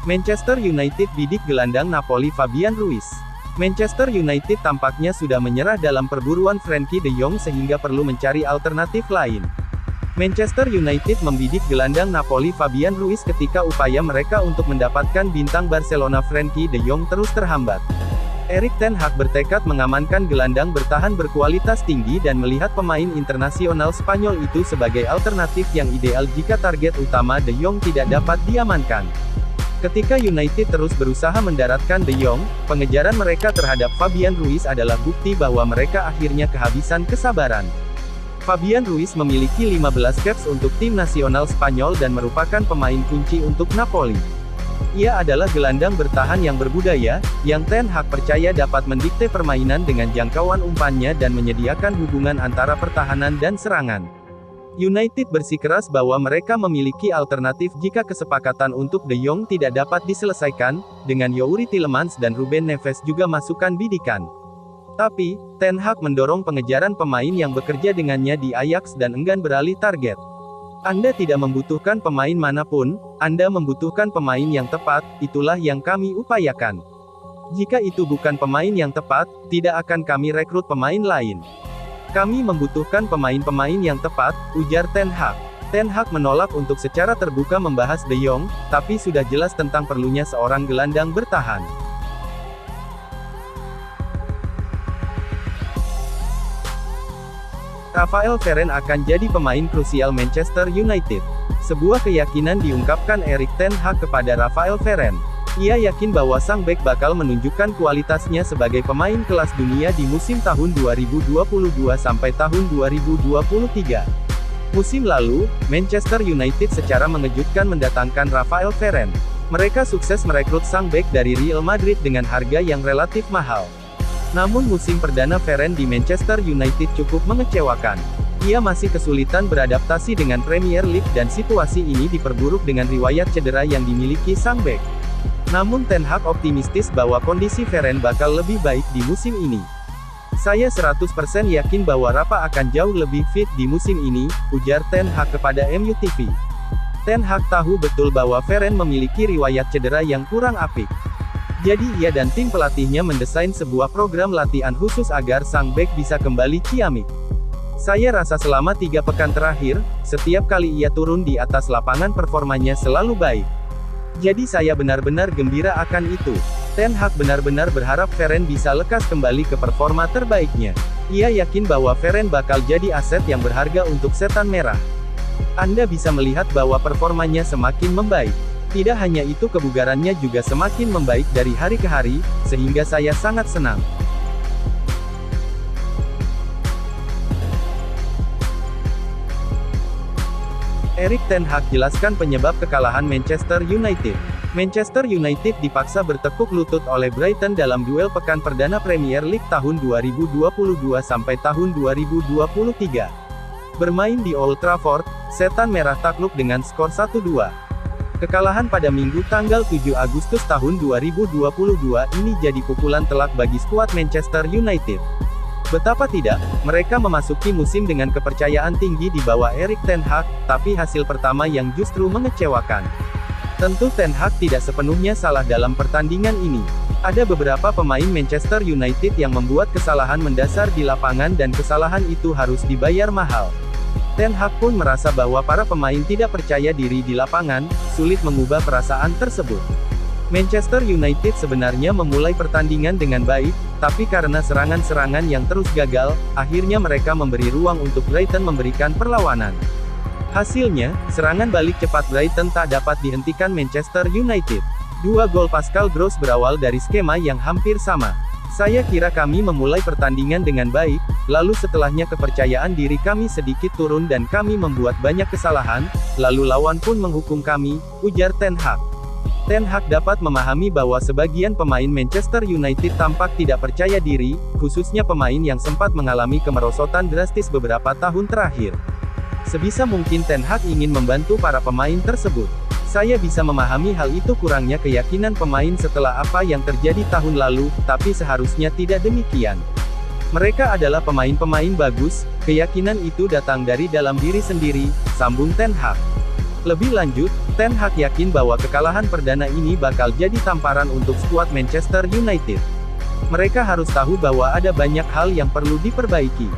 Manchester United bidik gelandang Napoli Fabian Ruiz. Manchester United tampaknya sudah menyerah dalam perburuan Frenkie de Jong sehingga perlu mencari alternatif lain. Manchester United membidik gelandang Napoli Fabian Ruiz ketika upaya mereka untuk mendapatkan bintang Barcelona Frenkie de Jong terus terhambat. Erik ten Hag bertekad mengamankan gelandang bertahan berkualitas tinggi dan melihat pemain internasional Spanyol itu sebagai alternatif yang ideal jika target utama de Jong tidak dapat diamankan. Ketika United terus berusaha mendaratkan de Jong, pengejaran mereka terhadap Fabian Ruiz adalah bukti bahwa mereka akhirnya kehabisan kesabaran. Fabian Ruiz memiliki 15 caps untuk tim nasional Spanyol dan merupakan pemain kunci untuk Napoli. Ia adalah gelandang bertahan yang berbudaya, yang Ten Hag percaya dapat mendikte permainan dengan jangkauan umpannya dan menyediakan hubungan antara pertahanan dan serangan. United bersikeras bahwa mereka memiliki alternatif jika kesepakatan untuk de Jong tidak dapat diselesaikan, dengan Youri Tielemans dan Ruben Neves juga masukkan bidikan. Tapi, Ten Hag mendorong pengejaran pemain yang bekerja dengannya di Ajax dan enggan beralih target. Anda tidak membutuhkan pemain manapun, Anda membutuhkan pemain yang tepat, itulah yang kami upayakan. Jika itu bukan pemain yang tepat, tidak akan kami rekrut pemain lain. Kami membutuhkan pemain-pemain yang tepat, ujar Ten Hag. Ten Hag menolak untuk secara terbuka membahas de Jong, tapi sudah jelas tentang perlunya seorang gelandang bertahan. Rafael Varane akan jadi pemain krusial Manchester United. Sebuah keyakinan diungkapkan Erik ten Hag kepada Rafael Varane. Ia yakin bahwa sang bek bakal menunjukkan kualitasnya sebagai pemain kelas dunia di musim tahun 2022 sampai tahun 2023. Musim lalu, Manchester United secara mengejutkan mendatangkan Rafael Varane. Mereka sukses merekrut sang bek dari Real Madrid dengan harga yang relatif mahal. Namun musim perdana Varane di Manchester United cukup mengecewakan. Ia masih kesulitan beradaptasi dengan Premier League dan situasi ini diperburuk dengan riwayat cedera yang dimiliki sang bek. Namun Ten Hag optimistis bahwa kondisi Varane bakal lebih baik di musim ini. Saya 100% yakin bahwa Rafa akan jauh lebih fit di musim ini, ujar Ten Hag kepada MU TV. Ten Hag tahu betul bahwa Varane memiliki riwayat cedera yang kurang apik. Jadi ia dan tim pelatihnya mendesain sebuah program latihan khusus agar sang bek bisa kembali ciamik. Saya rasa selama 3 pekan terakhir, setiap kali ia turun di atas lapangan performanya selalu baik. Jadi saya benar-benar gembira akan itu. Ten Hag benar-benar berharap Varane bisa lekas kembali ke performa terbaiknya. Ia yakin bahwa Varane bakal jadi aset yang berharga untuk Setan Merah. Anda bisa melihat bahwa performanya semakin membaik. Tidak hanya itu, kebugarannya juga semakin membaik dari hari ke hari, sehingga saya sangat senang. Erik ten Hag jelaskan penyebab kekalahan Manchester United. Manchester United dipaksa bertekuk lutut oleh Brighton dalam duel pekan perdana Premier League tahun 2022 sampai tahun 2023. Bermain di Old Trafford, Setan Merah takluk dengan skor 1-2. Kekalahan pada Minggu tanggal 7 Agustus tahun 2022 ini jadi pukulan telak bagi skuad Manchester United. Betapa tidak, mereka memasuki musim dengan kepercayaan tinggi di bawah Erik ten Hag, tapi hasil pertama yang justru mengecewakan. Tentu ten Hag tidak sepenuhnya salah dalam pertandingan ini. Ada beberapa pemain Manchester United yang membuat kesalahan mendasar di lapangan dan kesalahan itu harus dibayar mahal. Ten Hag pun merasa bahwa para pemain tidak percaya diri di lapangan, sulit mengubah perasaan tersebut. Manchester United sebenarnya memulai pertandingan dengan baik, tapi karena serangan-serangan yang terus gagal, akhirnya mereka memberi ruang untuk Brighton memberikan perlawanan. Hasilnya, serangan balik cepat Brighton tak dapat dihentikan Manchester United. 2 gol Pascal Gross berawal dari skema yang hampir sama. Saya kira kami memulai pertandingan dengan baik, lalu setelahnya kepercayaan diri kami sedikit turun dan kami membuat banyak kesalahan, lalu lawan pun menghukum kami, ujar Ten Hag. Ten Hag dapat memahami bahwa sebagian pemain Manchester United tampak tidak percaya diri, khususnya pemain yang sempat mengalami kemerosotan drastis beberapa tahun terakhir. Sebisa mungkin Ten Hag ingin membantu para pemain tersebut. Saya bisa memahami hal itu, kurangnya keyakinan pemain setelah apa yang terjadi tahun lalu, tapi seharusnya tidak demikian. Mereka adalah pemain-pemain bagus, keyakinan itu datang dari dalam diri sendiri, sambung Ten Hag. Lebih lanjut, Ten Hag yakin bahwa kekalahan perdana ini bakal jadi tamparan untuk skuad Manchester United. Mereka harus tahu bahwa ada banyak hal yang perlu diperbaiki.